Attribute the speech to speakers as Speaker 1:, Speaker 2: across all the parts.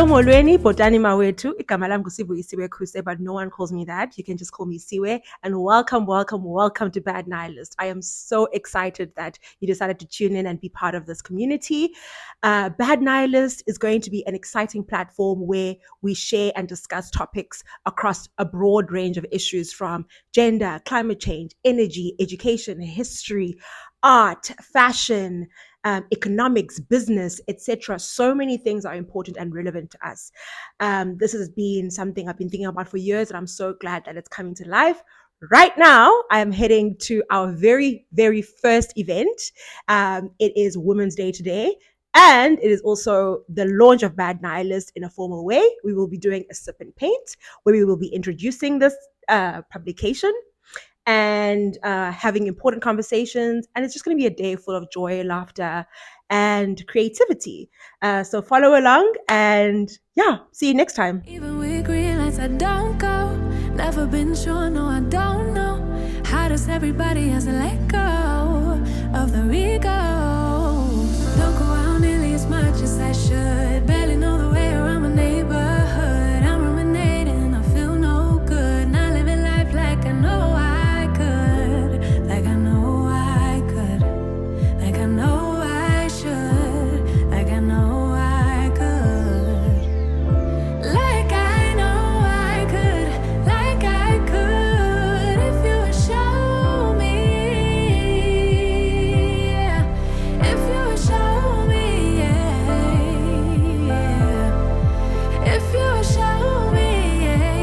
Speaker 1: molweni, botani mawetu. Igama lam Siwe Kuse, but no one calls me that. You can just call me Siwe. And welcome to Bad Nihilist. I am so excited that you decided to tune in and be part of this community. Bad Nihilist is going to be an exciting platform where we share and discuss topics across a broad range of issues from gender, climate change, energy, education, history, art, fashion, economics, business, etc. So many things are important and relevant to us. This has been something I've been thinking about for years, and I'm so glad that it's coming to life. Right now, I am heading to our very, very first event. It is Women's Day today, and it is also the launch of Bad Nihilist in a formal way. We will be doing a sip and paint, where we will be introducing this publication and having important conversations. And it's just going to be a day full of joy, laughter, and creativity. So follow along and see you next time.
Speaker 2: Even with green lights, I don't go. Never been sure, no, I don't know. How does everybody else let go of the ego? Don't go out nearly as much as I should. Barely know the way around my neighborhood. I'm ruminating, I feel no good. Not living life like I know I could. Like I know I could. Like I know I should. Like I know I could. Like I know I could. Like I could. If you would show me. Yeah. If you would show me. Yeah. If you would show me. Yeah.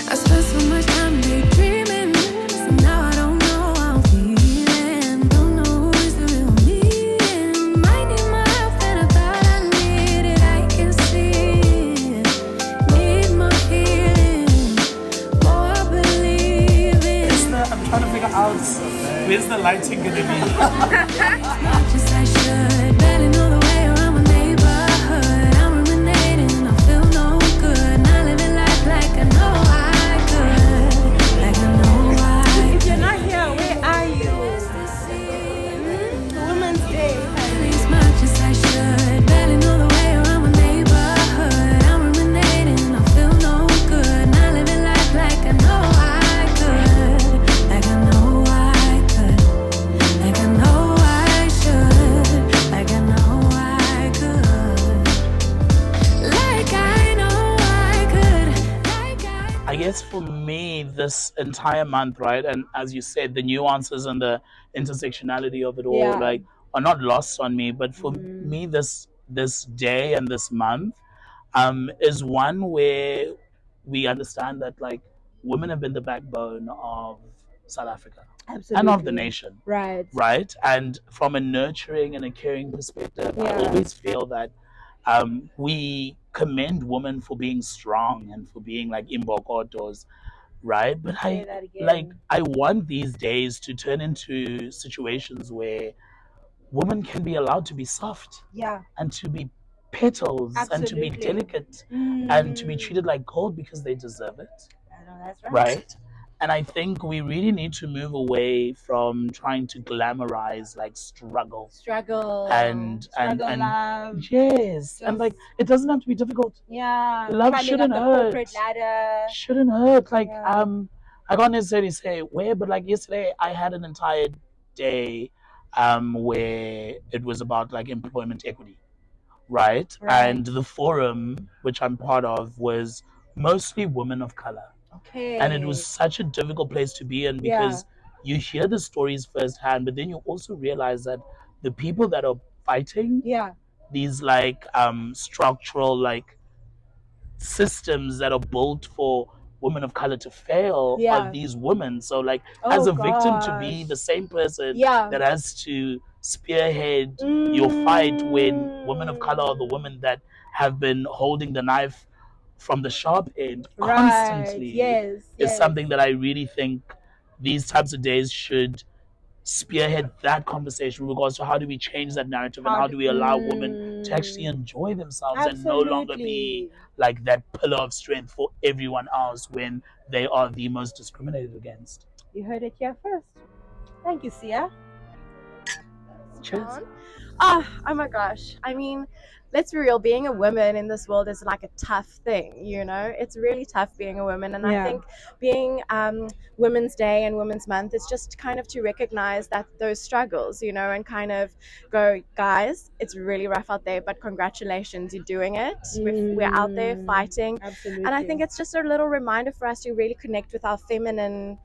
Speaker 2: I spent so much time daydreaming, so now I don't know how I'm feeling. Don't know who is the real me. Might need my help than I thought I needed. I can see it. Need more healing, more believing.
Speaker 3: I'm trying to figure out where's the lighting gonna be.
Speaker 2: Much as I should, barely know the way around my neighborhood. I'm ruminating, I feel no good. Not living life like I know I could. Like I know I
Speaker 1: If you're not here, where are you? Women's Day.
Speaker 2: as much as I should. Barely know the way around my neighborhood. I'm ruminating, I feel no good. Not living life like I know I could. Like I know I could. Like I know I should. Like I know I could. Like I know I could. Like
Speaker 3: I guess for me, this entire month, right, and as you said, the nuances and the intersectionality of it all,
Speaker 1: Yeah.
Speaker 3: like, are not lost on me. But for me, this day and this month, is one where we understand that, like, women have been the backbone of South Africa and of the nation,
Speaker 1: Right.
Speaker 3: right? And from a nurturing and a caring perspective, I
Speaker 1: Yeah.
Speaker 3: always feel that we commend women for being strong and for being like imbokotos, right? But
Speaker 1: Say that again.
Speaker 3: I want these days to turn into situations where women can be allowed to be soft
Speaker 1: Yeah.
Speaker 3: and to be petals and to be
Speaker 1: Absolutely.
Speaker 3: delicate and to be treated like gold because they deserve it,
Speaker 1: I know that's right.
Speaker 3: right? And I think we really need to move away from trying to glamorize like struggle.
Speaker 1: Struggle.
Speaker 3: And
Speaker 1: love.
Speaker 3: Yes, and like it doesn't have to be difficult.
Speaker 1: Yeah.
Speaker 3: Love
Speaker 1: Climbing
Speaker 3: shouldn't
Speaker 1: up the
Speaker 3: hurt.
Speaker 1: corporate ladder.
Speaker 3: Shouldn't hurt. Like
Speaker 1: Yeah.
Speaker 3: I can't necessarily say where, but like yesterday I had an entire day where it was about like employment equity, right?
Speaker 1: Right.
Speaker 3: And the forum which I'm part of was mostly women of color.
Speaker 1: Okay.
Speaker 3: And it was such a difficult place to be in because you hear the stories firsthand, but then you also realize that the people that are fighting these like structural like systems that are built for women of color to fail are these women. So like as a victim to be the same person that has to spearhead your fight when women of color are the women that have been holding the knife from the sharp end constantly is something that I really think these types of days should spearhead that conversation with regards to how do we change that narrative and how do we allow women to actually enjoy themselves and no longer be like that pillar of strength for everyone else when they are the most discriminated against.
Speaker 1: You heard it here first. Thank you, Sia.
Speaker 3: Cheers.
Speaker 4: Oh my gosh. I mean, let's be real, being a woman in this world is like a tough thing, you know? It's really tough being a woman. And I think being Women's Day and Women's Month is just kind of to recognize that those struggles, you know, and kind of go, guys, it's really rough out there, but congratulations, you're doing it. We're out there fighting.
Speaker 1: Absolutely.
Speaker 4: And I think it's just a little reminder for us to really connect with our feminine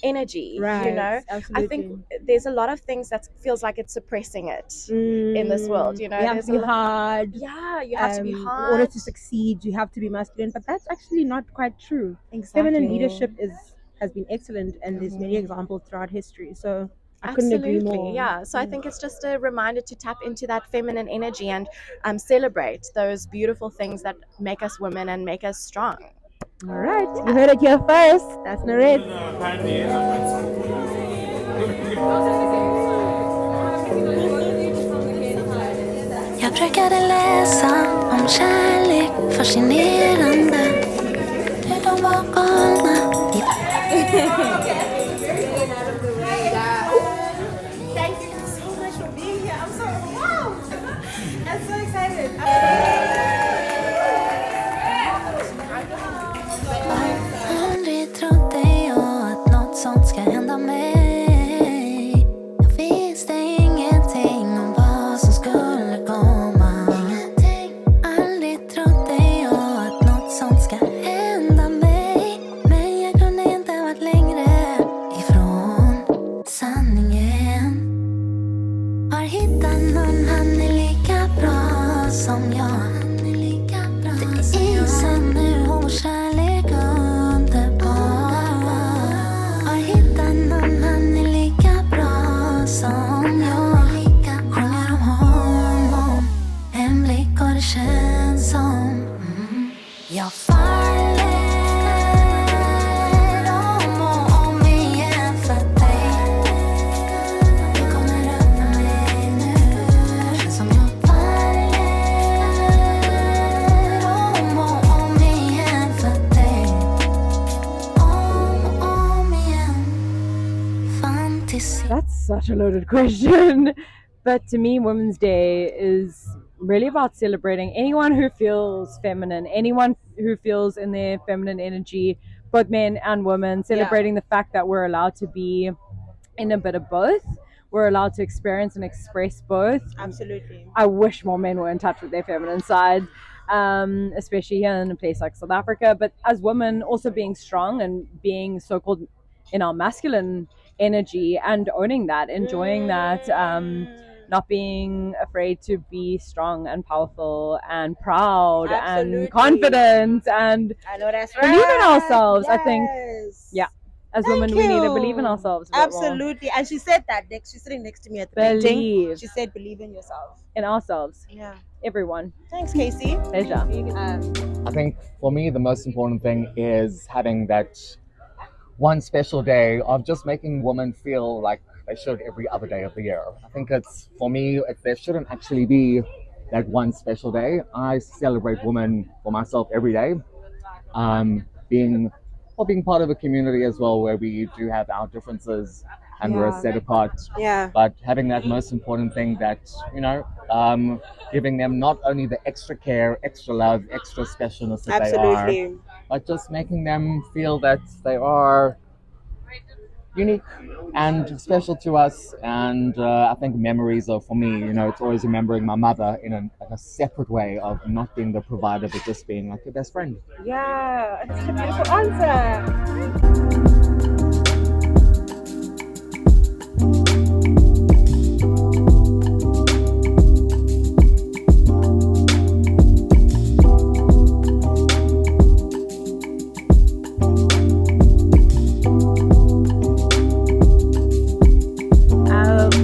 Speaker 4: energy, you know.
Speaker 1: Absolutely.
Speaker 4: I think there's a lot of things that feels like it's suppressing it in this world, you know.
Speaker 1: You have to be hard.
Speaker 4: Yeah, you have to be hard
Speaker 1: in order to succeed. You have to be masculine, but that's actually not quite true.
Speaker 4: Exactly.
Speaker 1: Feminine leadership has been excellent, and there's many examples throughout history. So I couldn't agree more.
Speaker 4: Yeah. So I think it's just a reminder to tap into that feminine energy and celebrate those beautiful things that make us women and make us strong.
Speaker 1: All right, you heard it here first. That's Narit.
Speaker 2: Jag brukade läsa om kärlek, fascinerande. Hur de var galna.
Speaker 4: Thank you so much for being here. I'm so wow. I'm so excited.
Speaker 2: Aldrig trodde jag att något sånt ska hända mig. Jag visste ingenting om vad som skulle komma. Aldrig trodde jag att något sånt ska hända mig. Men jag kunde inte varit längre ifrån sanningen. Har hittat någon, han är lika bra som jag. Det är isen nu och vår kärlek underbar. Har hittat någon, han är lika bra som jag. Sjunger om honom, en blick och det känns som jag faller om och om igen för dig. Det kommer upp för mig nu. Känns som jag faller om och om igen för dig. Om och om igen. Fantasi.
Speaker 1: That's such a loaded question. But to me, Women's Day is really about celebrating anyone who feels feminine, anyone who feels in their feminine energy, both men and women, celebrating the fact that we're allowed to be in a bit of both. We're allowed to experience and express both.
Speaker 4: Absolutely.
Speaker 1: I wish more men were in touch with their feminine side, especially here in a place like South Africa. But as women, also being strong and being so-called in our masculine energy and owning that, enjoying that, not being afraid to be strong and powerful and proud and confident and
Speaker 4: I know that's
Speaker 1: believe in ourselves. I think,
Speaker 4: Yes.
Speaker 1: as women, we need to believe in ourselves a bit more.
Speaker 4: Absolutely. And she said that. She's sitting next to me at the meeting.
Speaker 1: Believe
Speaker 4: She said, believe in yourself.
Speaker 1: in ourselves,
Speaker 4: Yeah.
Speaker 1: everyone.
Speaker 4: Thanks, Casey.
Speaker 1: Pleasure.
Speaker 5: I think for me, the most important thing is having that one special day of just making women feel like they should every other day of the year. I think it's, for me, there shouldn't actually be that one special day. I celebrate women for myself every day. Being part of a community as well, where we do have our differences and we're set apart.
Speaker 4: Yeah.
Speaker 5: But having that most important thing that, you know, giving them not only the extra care, extra love, extra specialness that they are, but just making them feel that they are unique and special to us. And I think memories are, for me, you know, it's always remembering my mother in a separate way of not being the provider, but just being like your best friend.
Speaker 1: Yeah, that's a beautiful answer.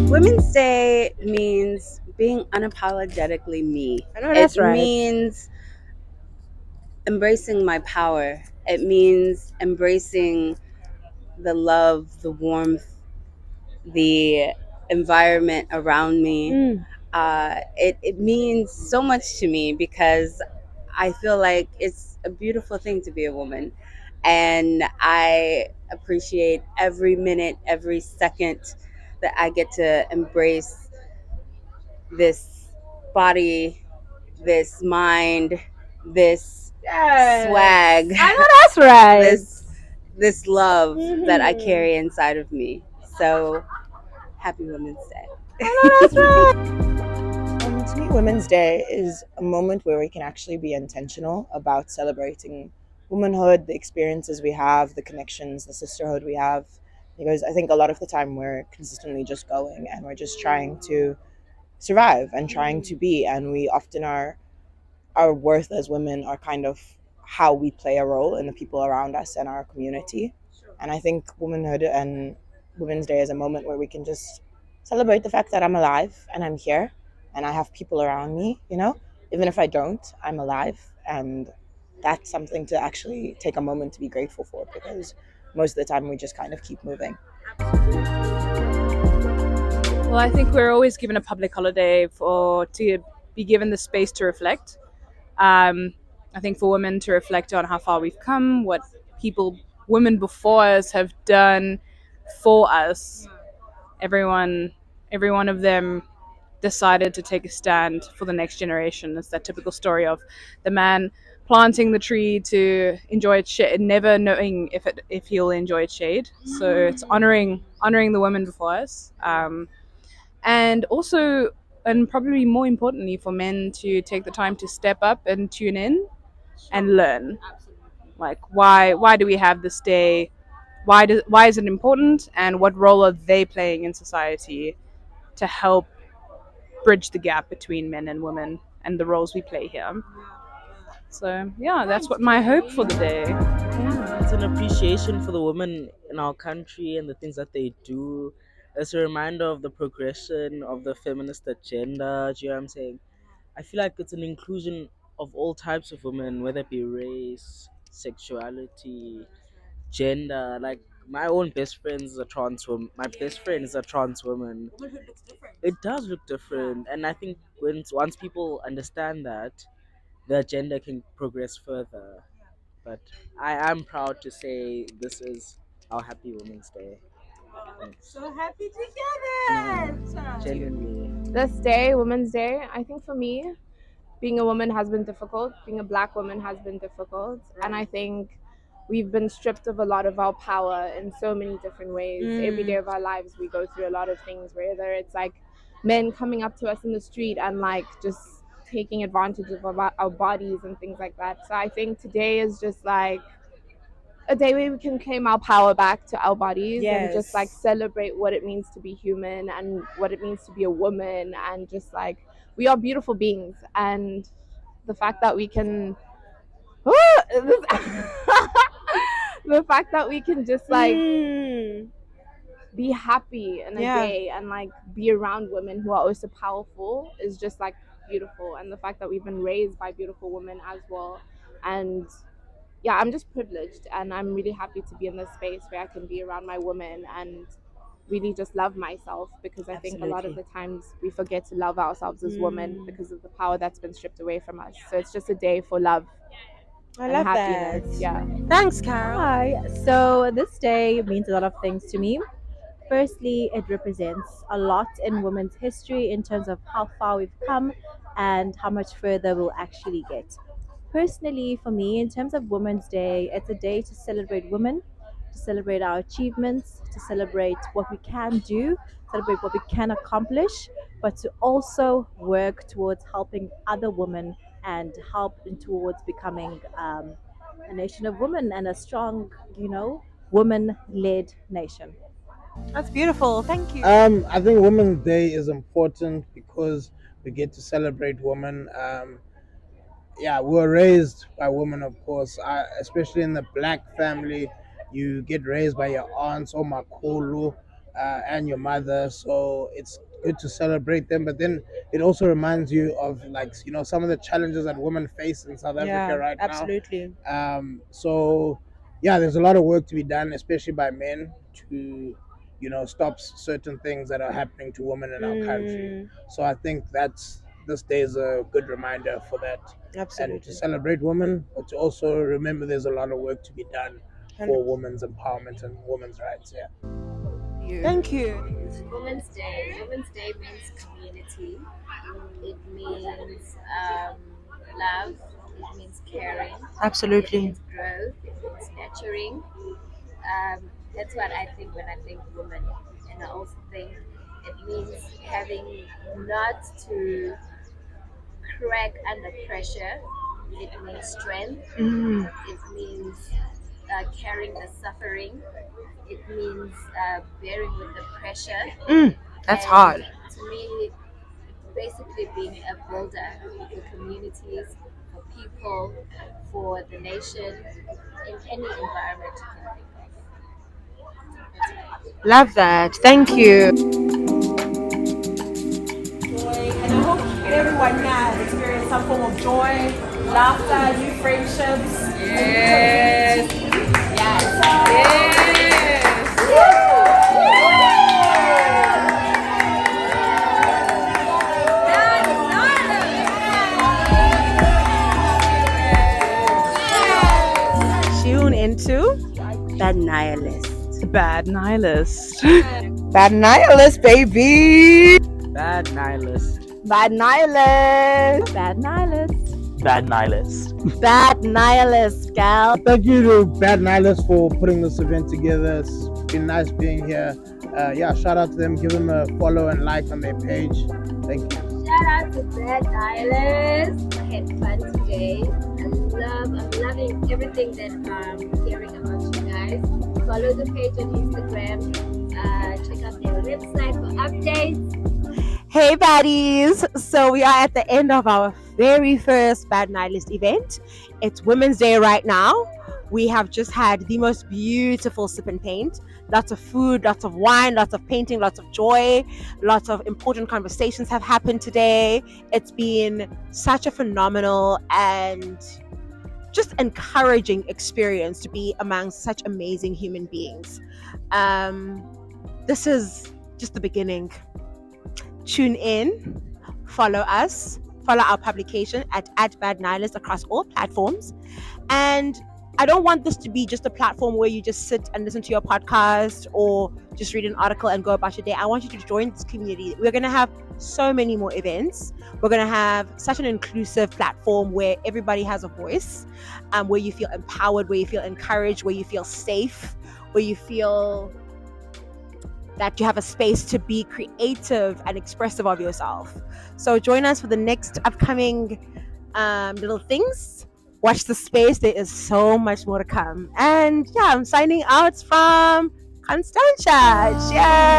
Speaker 6: Women's Day means being unapologetically me.
Speaker 1: I know that's right.
Speaker 6: It means embracing my power. It means embracing the love, the warmth, the environment around me. It means so much to me because I feel like it's a beautiful thing to be a woman. And I appreciate every minute, every second that I get to embrace this body, this mind, this swag.
Speaker 1: I know that's right.
Speaker 6: this love that I carry inside of me. So happy Women's Day.
Speaker 1: I know that's right.
Speaker 7: To me, Women's Day is a moment where we can actually be intentional about celebrating womanhood, the experiences we have, the connections, the sisterhood we have. Because I think a lot of the time we're consistently just going and we're just trying to survive and trying to be. And we often are, our worth as women are kind of how we play a role in the people around us and our community. And I think womanhood and Women's Day is a moment where we can just celebrate the fact that I'm alive and I'm here and I have people around me, you know? Even if I don't, I'm alive. And that's something to actually take a moment to be grateful for, because most of the time we just kind of keep moving.
Speaker 8: Well, I think we're always given a public holiday to be given the space to reflect. I think for women to reflect on how far we've come, what women before us have done for us. Every one of them decided to take a stand for the next generation. It's that typical story of the man planting the tree to enjoy its shade, never knowing if he'll enjoy its shade. So it's honoring the women before us, and also, and probably more importantly, for men to take the time to step up and tune in and learn. Like, why do we have this day? Why is it important? And what role are they playing in society to help bridge the gap between men and women and the roles we play here? So yeah, that's what my hope for the day.
Speaker 9: Yeah, it's an appreciation for the women in our country and the things that they do. It's a reminder of the progression of the feminist agenda. Do you know what I'm saying? I feel like it's an inclusion of all types of women, whether it be race, sexuality, gender. Like my own best friend is a trans woman. My best friend is a trans woman. It does look different, and I think once people understand that, the agenda can progress further. But I am proud to say this is our Happy Women's Day.
Speaker 1: So happy to hear that.
Speaker 9: Genuinely.
Speaker 4: This day, Women's Day, I think for me, being a woman has been difficult. Being a black woman has been difficult. And I think we've been stripped of a lot of our power in so many different ways. Every day of our lives, we go through a lot of things, whether it's like men coming up to us in the street and like just taking advantage of our bodies and things like that. So I think today is just like a day where we can claim our power back to our bodies and just like celebrate what it means to be human and what it means to be a woman, and just like we are beautiful beings, and the fact that we can the fact that we can just like be happy in a day and like be around women who are also powerful is just like beautiful. And the fact that we've been raised by beautiful women as well. And yeah, I'm just privileged, and I'm really happy to be in this space where I can be around my women and really just love myself, because I think a lot of the times we forget to love ourselves as women because of the power that's been stripped away from us. So it's just a day for love.
Speaker 1: I love
Speaker 4: happiness.
Speaker 1: that.
Speaker 4: Yeah.
Speaker 1: Thanks, Carol.
Speaker 10: Hi. So this day means a lot of things to me. Firstly, it represents a lot in women's history in terms of how far we've come and how much further we'll actually get. Personally, for me, in terms of Women's Day, it's a day to celebrate women, to celebrate our achievements, to celebrate what we can do, celebrate what we can accomplish, but to also work towards helping other women and help towards becoming a nation of women and a strong, woman-led nation.
Speaker 1: That's beautiful. Thank you.
Speaker 11: I think Women's Day is important because we get to celebrate women. Yeah, we were raised by women, of course, especially in the black family. You get raised by your aunts or makulu and your mother, so it's good to celebrate them. But then it also reminds you of, like, some of the challenges that women face in South Africa right
Speaker 1: absolutely.
Speaker 11: now. So yeah, there's a lot of work to be done, especially by men, to stop certain things that are happening to women in our country. So I think this day is a good reminder for that.
Speaker 1: Absolutely.
Speaker 11: And to celebrate women, but to also remember there's a lot of work to be done for women's empowerment and women's rights. Yeah.
Speaker 1: you. Thank you.
Speaker 12: Women's Day. Women's Day means community. It means love. It means caring.
Speaker 1: Absolutely.
Speaker 12: It means growth. It means nurturing. That's what I think when I think women. And I also think it means having not to crack under pressure. It means strength. It means carrying the suffering. It means bearing with the pressure.
Speaker 1: That's
Speaker 12: And
Speaker 1: hard.
Speaker 12: To me, basically being a builder for communities, for people, for the nation, in any environment you can think of. That's right.
Speaker 1: Love that. Thank you.
Speaker 13: And I hope everyone here has experienced some form of joy, laughter, new friendships, a new community.
Speaker 1: Tune into
Speaker 6: Bad Nihilist.
Speaker 8: Bad Nihilist.
Speaker 7: Bad Nihilist, baby.
Speaker 9: Bad Nihilist.
Speaker 7: Bad Nihilist.
Speaker 10: Bad Nihilist.
Speaker 3: Bad Nihilist.
Speaker 6: Bad Nihilist, gal.
Speaker 11: Thank you to Bad Nihilist for putting this event together. It's been nice being here. Shout out to them. Give them a follow and like on their page. Thank you.
Speaker 12: Shout out to Bad Nihilist. I had fun today. I'm loving everything that I'm hearing about you guys. Follow the page on Instagram. Check out their website for updates.
Speaker 1: Hey baddies! So we are at the end of our very first Bad Nihilist event. It's Women's Day right now. We have just had the most beautiful sip and paint. Lots of food, lots of wine, lots of painting, lots of joy, lots of important conversations have happened today. It's been such a phenomenal and just encouraging experience to be among such amazing human beings. This is just the beginning. Tune in, follow us, follow our publication at Bad Nihilist across all platforms. And I don't want this to be just a platform where you just sit and listen to your podcast or just read an article and go about your day. I want you to join this community. We're going to have so many more events. We're going to have such an inclusive platform where everybody has a voice, where you feel empowered, where you feel encouraged, where you feel safe, where you feel that you have a space to be creative and expressive of yourself. So join us for the next upcoming little things. Watch the space. There is so much more to come. And yeah, I'm signing out from Constantia. Cheers.